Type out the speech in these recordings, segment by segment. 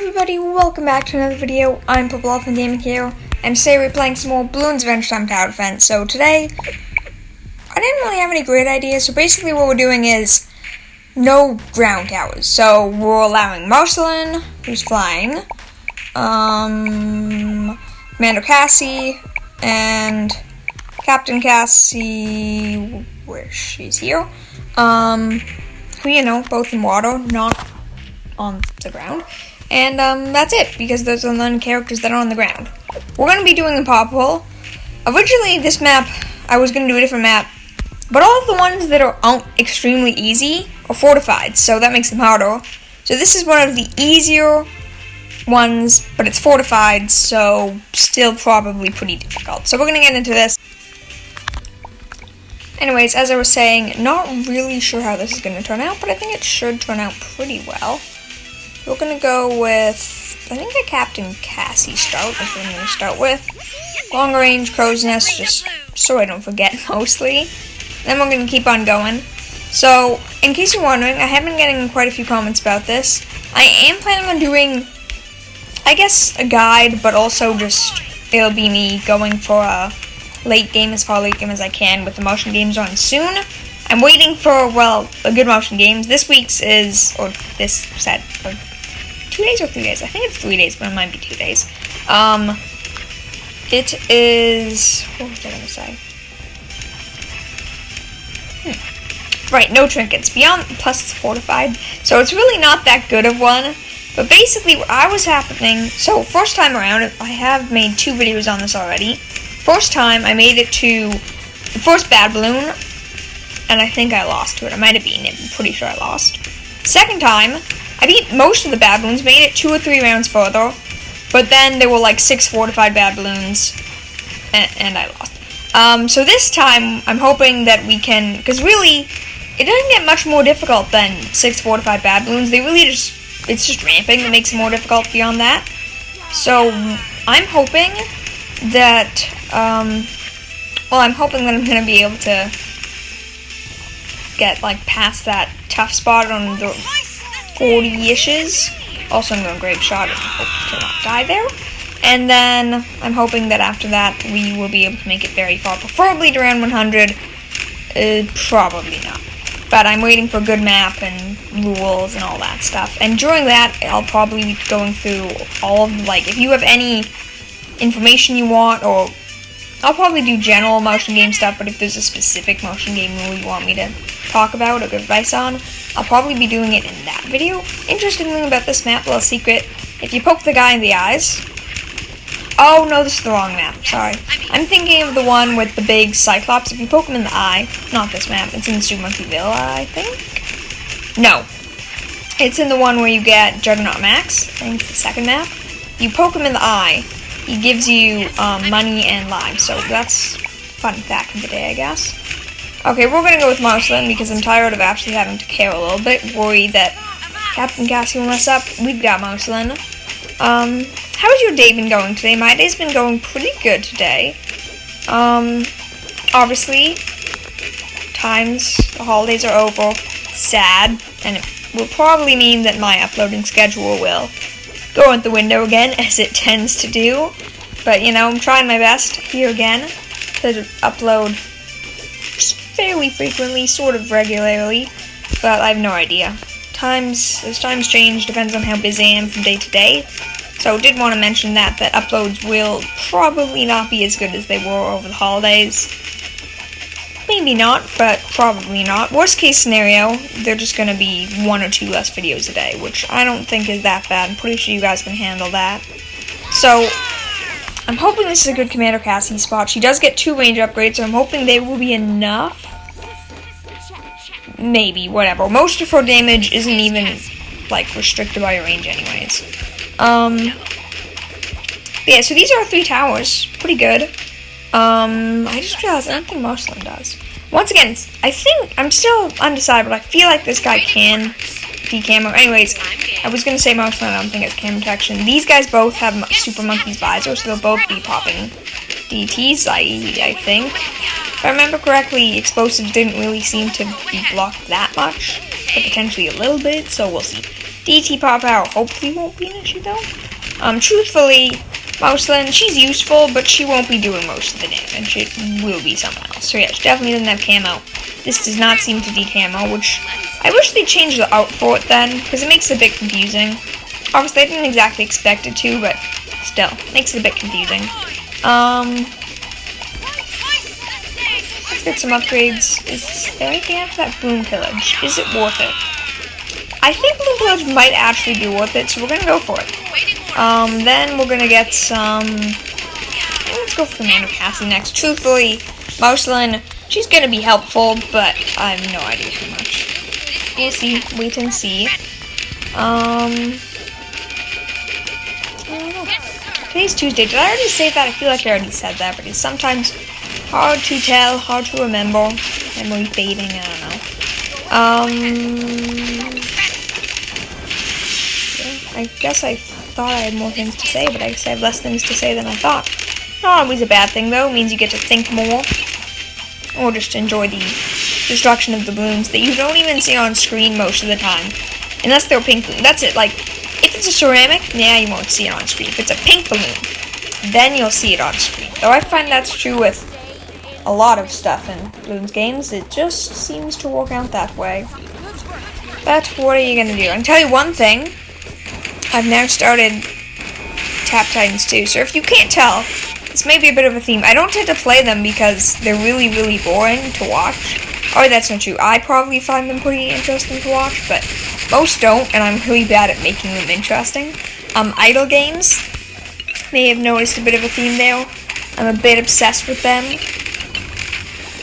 everybody, welcome back to another video. I'm Impopable from Gaming here, and today we're playing some more Bloons Adventure Time Tower Defense. So today, I didn't really have any great ideas, so basically what we're doing is no ground towers. So we're allowing Marcelin, who's flying, Commander Cassie, and Captain Cassie, where she's here, who, you know, both in water, not on the ground. And that's it, because those are the characters that are on the ground. We're going to be doing Impopable. Originally, this map, I was going to do a different map, but all of the ones that aren't extremely easy are fortified, so that makes them harder. So this is one of the easier ones, but it's fortified, so still probably pretty difficult. So we're going to get into this. Anyways, as I was saying, not really sure how this is going to turn out, but I think it should turn out pretty well. We're going to go with, I think, a Captain Cassie start. That's what I'm going to start with. Long range, crow's nest, just so I don't forget mostly. Then we're going to keep on going. So, in case you're wondering, I have been getting quite a few comments about this. I am planning on doing, I guess, a guide, but also just, it'll be me going for a late game, as far late game as I can, with the motion games on soon. I'm waiting for, well, a good motion games. This week's is, or this set of 2 days or 3 days? I think it's 3 days, but it might be 2 days. It is, what was I going to say? Right, no trinkets. Beyond, plus it's fortified, so it's really not that good of one. But basically, what I was happening, so first time around, I have made 2 videos on this already. First time, I made it to the first bad balloon, and I think I lost to it. I might have beaten it, I'm pretty sure I lost. Second time, I beat most of the bad balloons, made it 2 or 3 rounds further, but then there were like 6 fortified bad balloons, and I lost. So this time, I'm hoping that we can, because really, it doesn't get much more difficult than 6 fortified bad balloons. They really just, it's just ramping that makes it more difficult beyond that. So, I'm hoping that, I'm hoping that I'm going to be able to get, like, past that tough spot on the 40-ishes. Also, I'm going to grave shot and hope to not die there. And then, I'm hoping that after that, we will be able to make it very far, preferably to round 100. Probably not. But I'm waiting for a good map and rules and all that stuff. And during that, I'll probably be going through all of, like, if you have any information you want, or I'll probably do general motion game stuff, but if there's a specific motion game rule you want me to talk about or give advice on, I'll probably be doing it in that video. Interesting thing about this map, little secret, if you poke the guy in the eyes, oh no, this is the wrong map, sorry. I'm thinking of the one with the big Cyclops. If you poke him in the eye, not this map, it's in Super Monkey Villa, I think? No. It's in the one where you get Juggernaut Max, I think it's the second map. You poke him in the eye, he gives you money and lives, so that's fun fact of the day, I guess. Okay, we're gonna go with Marcelin because I'm tired of actually having to care a little bit, worried that Captain Cassie will mess up. We've got Marcelin. How's your day been going today? My day's been going pretty good today. Obviously, the holidays are over. Sad, and it will probably mean that my uploading schedule will go out the window again, as it tends to do. But, you know, I'm trying my best here again to upload fairly frequently, sort of regularly, but I have no idea. As times change, depends on how busy I am from day to day. So did want to mention that uploads will probably not be as good as they were over the holidays. Maybe not, but probably not. Worst case scenario, they're just going to be 1 or 2 less videos a day, which I don't think is that bad. I'm pretty sure you guys can handle that. So, I'm hoping this is a good Commander Cassie spot. She does get 2 range upgrades, so I'm hoping they will be enough. Maybe, whatever. Most of her damage isn't even, like, restricted by her range anyways. Yeah, so these are 3 towers. Pretty good. I just realized I don't think Marcelin does. Once again, I think, I'm still undecided, but I feel like this guy can de-camo. Anyways, I was gonna say Marcelin, I don't think it's camo protection. These guys both have Super Monkey's visor, so they'll both be popping DTs, I think. If I remember correctly, explosives didn't really seem to be blocked that much, but potentially a little bit, so we'll see. DT pop out hopefully won't be an issue though. Truthfully, Mouseland, she's useful, but she won't be doing most of the damage. It will be someone else. So yeah, she definitely doesn't have camo. This does not seem to decamo, which I wish they changed the out for it then, because it makes it a bit confusing. Obviously, I didn't exactly expect it to, but still, makes it a bit confusing. Let's get some upgrades. Is there anything after that Bloon pillage? Is it worth it? I think Bloon pillage might actually be worth it, so we're gonna go for it. Then we're gonna get some. Let's go for the Commander Cassie next. Truthfully, Mouseland, she's gonna be helpful, but I have no idea how much. We'll see. Wait and see. I don't know. Today's Tuesday. Did I already say that? I feel like I already said that, but it's sometimes hard to tell, hard to remember. Memory fading, I don't know. I guess I thought I had more things to say, but I guess I have less things to say than I thought. Not always a bad thing, though. It means you get to think more. Or just enjoy the destruction of the balloons that you don't even see on screen most of the time. Unless they're pink balloons. That's it. Like, if it's a ceramic, you won't see it on screen. If it's a pink balloon, then you'll see it on screen. Though I find that's true with a lot of stuff in Bloons games. It just seems to work out that way. But what are you going to do? I can tell you one thing. I've now started Tap Titans 2. So if you can't tell, it's maybe a bit of a theme. I don't tend to play them because they're really, really boring to watch. Oh, that's not true. I probably find them pretty interesting to watch, but most don't, and I'm really bad at making them interesting. Idle games, may have noticed a bit of a theme there. I'm a bit obsessed with them.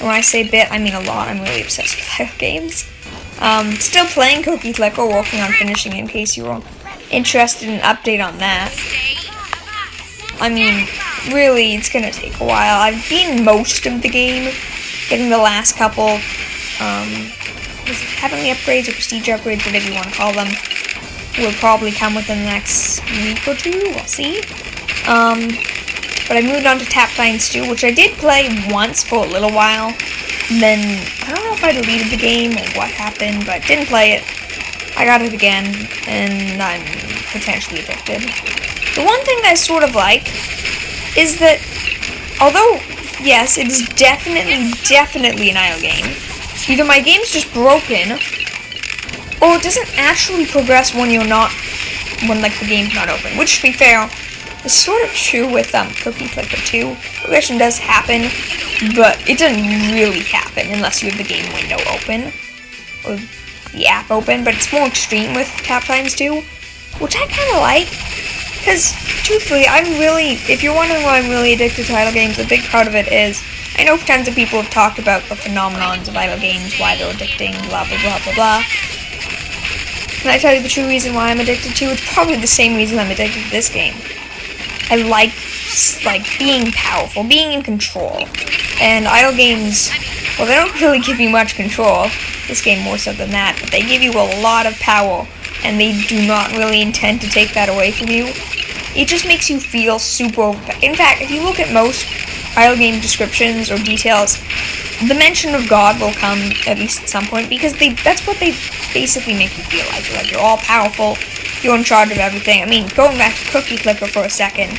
When I say bit, I mean a lot. I'm really obsessed with idle games. Still playing Cookie Clicker, working on finishing in case you were interested in an update on that. I mean, really, it's gonna take a while. I've beaten most of the game, getting the last couple, heavenly upgrades or prestige upgrades, whatever you want to call them, will probably come within the next week or two, we'll see. But I moved on to Tap Titans 2, which I did play once for a little while, and then, I don't know if I deleted the game or what happened, but didn't play it. I got it again, and I'm potentially addicted. The one thing that I sort of like is that, although, yes, it is definitely an idle game, either my game's just broken, or it doesn't actually progress when the game's not open. Which, to be fair, is sort of true with Cookie Clicker 2. Progression does happen, but it doesn't really happen unless you have the game window open, or the app open, but it's more extreme with Tap Titans 2, which I kind of like, because, truthfully, if you're wondering why I'm really addicted to idle games, a big part of it is, I know tons of people have talked about the phenomenons of idle games, why they're addicting, blah, blah, blah, blah, blah. Can I tell you the true reason why I'm addicted to it? It's probably the same reason I'm addicted to this game. I like being powerful, being in control. And idle games, well, they don't really give you much control. This game more so than that, but they give you a lot of power, and they do not really intend to take that away from you. It just makes you feel super. In fact, if you look at most idle game descriptions or details, the mention of God will come at least at some point, because that's what they basically make you feel like. You're all powerful, you're in charge of everything. I mean, going back to Cookie Clicker for a second,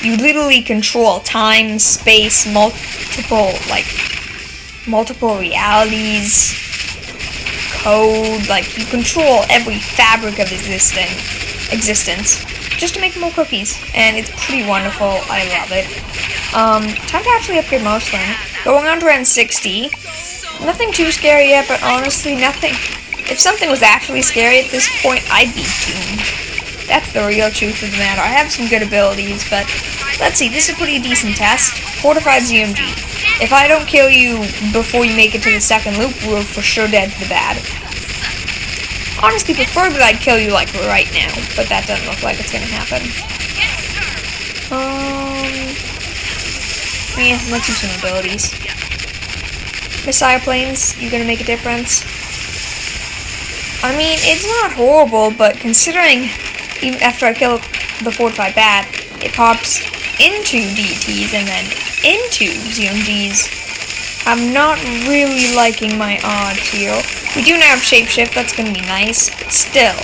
you literally control time, space, multiple realities, code, you control every fabric of existence, just to make more cookies, and it's pretty wonderful. I love it. Time to actually upgrade Mouseland. Going on to round 60. Nothing too scary yet, but honestly, nothing. If something was actually scary at this point, I'd be doomed. That's the real truth of the matter. I have some good abilities, but let's see, this is a pretty decent test. Fortified ZMG. If I don't kill you before you make it to the second loop, we're for sure dead to the bad. Honestly, preferably I'd kill you right now, but that doesn't look like it's gonna happen. Yeah, let's use some abilities. Missile planes, you're gonna make a difference. I mean, it's not horrible, but considering even after I kill the fortified bat, it pops into DTs and then into ZMGs. I'm not really liking my odds here. We do now have Shapeshift, that's going to be nice, but still,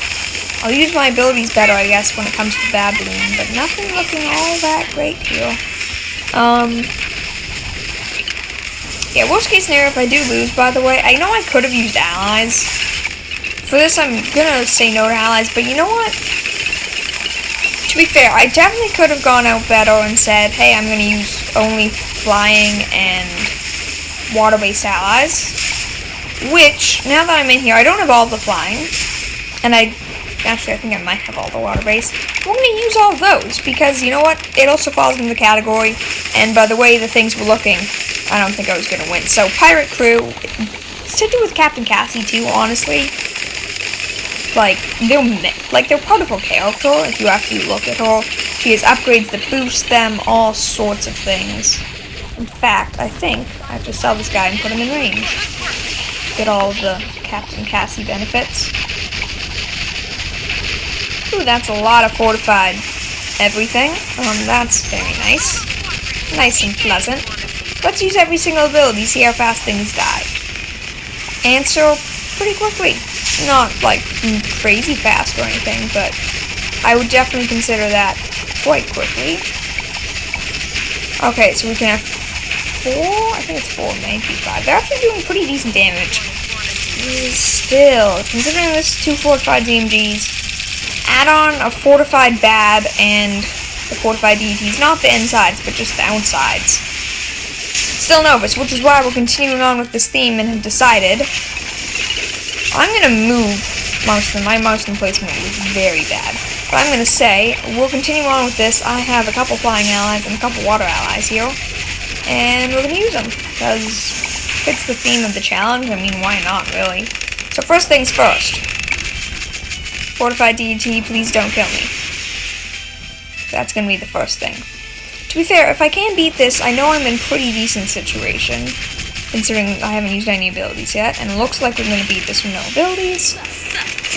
I'll use my abilities better, I guess, when it comes to bad Bloon, but nothing looking all that great here. Yeah, worst case scenario if I do lose, by the way, I know I could have used allies. For this, I'm gonna say no to allies, but you know what? To be fair, I definitely could have gone out better and said, hey, I'm gonna use only flying and water-based allies. Which, now that I'm in here, I don't have all the flying, and actually, I think I might have all the water-based. I'm going to use all of those, because, you know what, it also falls in the category, and by the way the things were looking, I don't think I was going to win. So, Pirate Crew, it's to do with Captain Cassie, too, honestly. They're part of her character, if you actually look at her. She has upgrades that boost them, all sorts of things. In fact, I think I have to sell this guy and put him in range. Get all the Captain Cassie benefits. Ooh, that's a lot of fortified everything. That's very nice. Nice and pleasant. Let's use every single ability, see how fast things die. Answer pretty quickly. Not, like, crazy fast or anything, but I would definitely consider that quite quickly. Okay, so we can have 4? I think it's 4, maybe 5. They're actually doing pretty decent damage. Still, considering this 2 fortified DMGs, add on a fortified bad and the fortified DTs, not the insides, but just the outsides. Still nervous, which is why we're continuing on with this theme and have decided I'm going to move Marston. My Marston placement was very bad. But I'm going to say, we'll continue on with this. I have a couple flying allies and a couple water allies here. And we're going to use them, because it fits the theme of the challenge. I mean, why not, really? So first things first. Fortified DT, please don't kill me. That's going to be the first thing. To be fair, if I can beat this, I know I'm in pretty decent situation, considering I haven't used any abilities yet, and it looks like we're going to beat this with no abilities.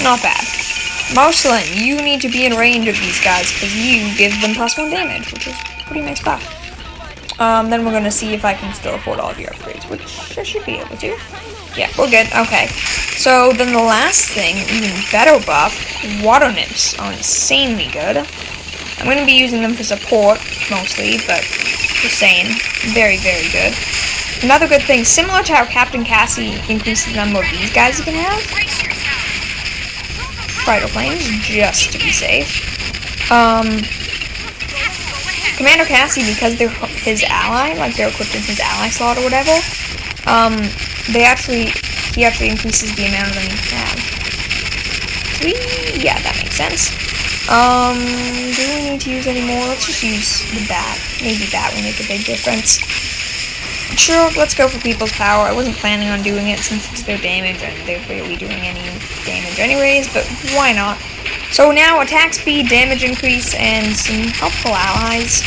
Not bad. Marceline, you need to be in range of these guys, because you give them +1 damage, which is pretty nice buff. Then we're going to see if I can still afford all of your upgrades, which I should be able to. Yeah, we're good. Okay. So then the last thing, even better buff, water nymphs are insanely good. I'm going to be using them for support, mostly, but just saying, very, very good. Another good thing, similar to how Captain Cassie increases the number of these guys you can have. Fighter planes, just to be safe. Commander Cassie, because they're his ally, like they're equipped in his ally slot or whatever, he actually increases the amount of them you can have. Yeah, that makes sense. Do we need to use any more? Let's just use the bat. Maybe that will make a big difference. Sure, let's go for People's Power. I wasn't planning on doing it since it's their damage, and they're barely doing any damage anyways, but why not? So now, attack speed, damage increase, and some helpful allies.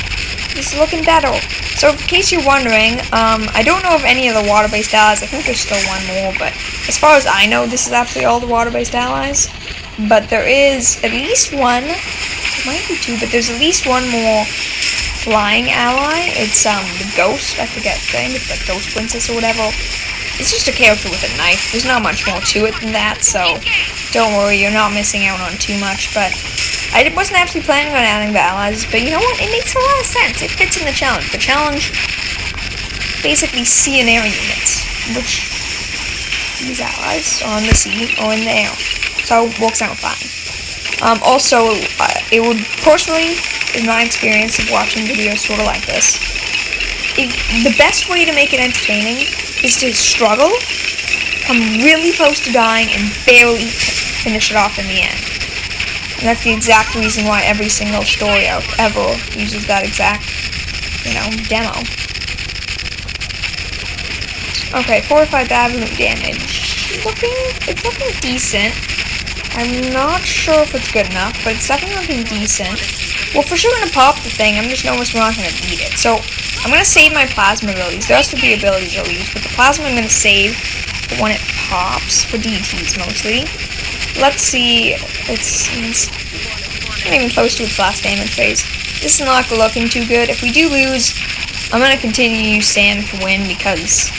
This is looking better. So in case you're wondering, I don't know of any of the water-based allies. I think there's still one more, but as far as I know, this is actually all the water-based allies. But there is at least one, it might be 2, but there's at least one more flying ally. It's the Ghost, I forget the name, it's like Ghost Princess or whatever. It's just a character with a knife. There's not much more to it than that, so don't worry, you're not missing out on too much. But I wasn't actually planning on adding the allies, but you know what? It makes a lot of sense. It fits in the challenge. The challenge basically sea and air units, which these allies are on the sea or in the air, so it works out fine. Also, it would personally, in my experience of watching videos sort of like this, the best way to make it entertaining is to struggle, come really close to dying, and barely finish it off in the end. And that's the exact reason why every single story ever uses that exact, demo. Okay, fortified absolute damage. It's looking decent. I'm not sure if it's good enough, but it's definitely looking decent. We're for sure going to pop the thing, I'm just nervous we're not going to beat it. So, I'm going to save my plasma abilities. The rest of the abilities I'll use, but the plasma I'm going to save for when it pops, for DTs mostly. Let's see, it's not even close to its last damage phase. This is not looking too good. If we do lose, I'm going to continue to use sand to win, because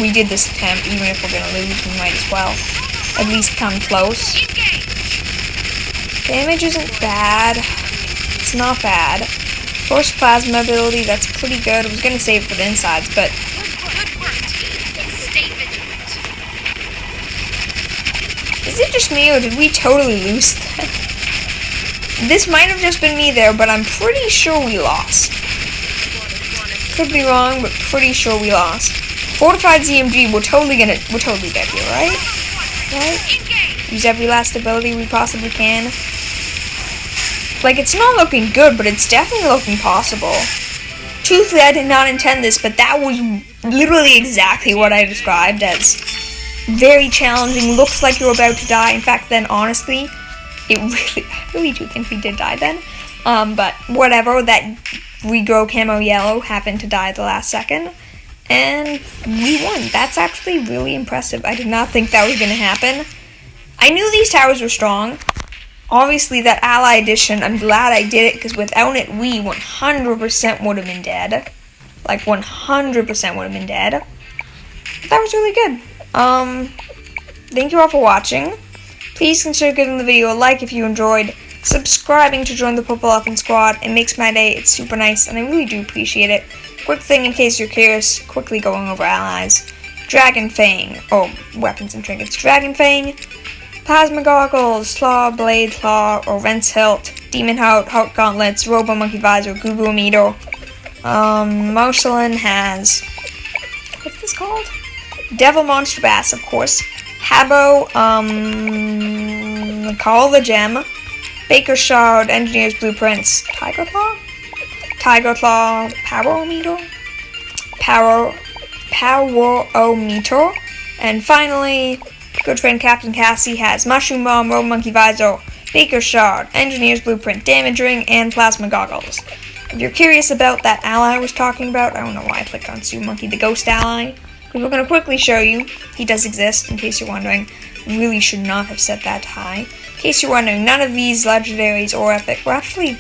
we did this attempt. Even if we're going to lose, we might as well at least come close. Damage isn't bad. It's not bad. Force plasma ability, that's pretty good. I was gonna save it for the insides, but... Is it just me, or did we totally lose that? This might have just been me there, but I'm pretty sure we lost. Could be wrong, but pretty sure we lost. Fortified ZMG, we're totally dead here, right? Right? Use every last ability we possibly can. Like, it's not looking good, but it's definitely looking possible. Truthfully, I did not intend this, but that was literally exactly what I described as very challenging. Looks like you're about to die. In fact, then, honestly, I really do think we did die then. But whatever, that regrow camo yellow happened to die at the last second. And we won. That's actually really impressive. I did not think that was going to happen. I knew these towers were strong. Obviously, that ally addition, I'm glad I did it, because without it, we 100% would have been dead. Like, 100% would have been dead. But that was really good. Thank you all for watching. Please consider giving the video a like if you enjoyed. Subscribing to join the Purple Elephant Squad. It makes my day. It's super nice, and I really do appreciate it. Quick thing in case you're curious, quickly going over allies. Dragon Fang. Oh, weapons and trinkets. Dragon Fang. Plasma Goggles, Claw, Blade Claw, or Rent's Hilt, Demon Heart, Heart Gauntlets, Robo Monkey Visor, Gugu Amito. Marcelin has, what's this called? Devil Monster Bass, of course. Habbo, Call the Gem, Baker Shard, Engineer's Blueprints, Tiger Claw? Tiger Claw, Power Meter? Power Meter. And finally, good friend Captain Cassie has Mushroom Bomb, Robo Monkey Visor, Baker Shard, Engineer's Blueprint, Damage Ring, and Plasma Goggles. If you're curious about that ally I was talking about, I don't know why I clicked on Sue Monkey, the ghost ally, because we're going to quickly show you. He does exist, in case you're wondering. Really should not have set that high. In case you're wondering, none of these legendaries or epic were actually...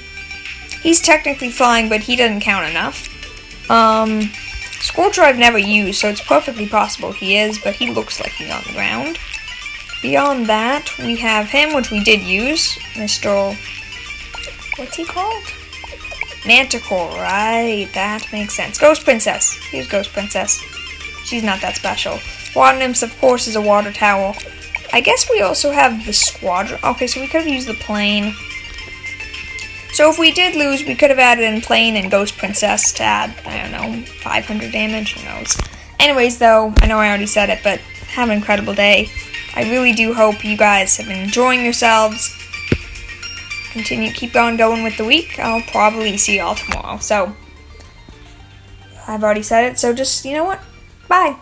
He's technically flying, but he doesn't count enough. Scorcher I've never used, so it's perfectly possible he is, but he looks like he's on the ground. Beyond that, we have him, which we did use. Mr. What's he called? Manticore, right, that makes sense. Ghost Princess. Here's Ghost Princess. She's not that special. Water Nymphs, of course, is a water tower. I guess we also have the Squadron. Okay, so we could have used the plane. So if we did lose, we could have added in Plane and Ghost Princess to add, I don't know, 500 damage, who knows. Anyways, though, I know I already said it, but have an incredible day. I really do hope you guys have been enjoying yourselves. Keep on going with the week. I'll probably see y'all tomorrow. So, I've already said it, so just, you know what? Bye.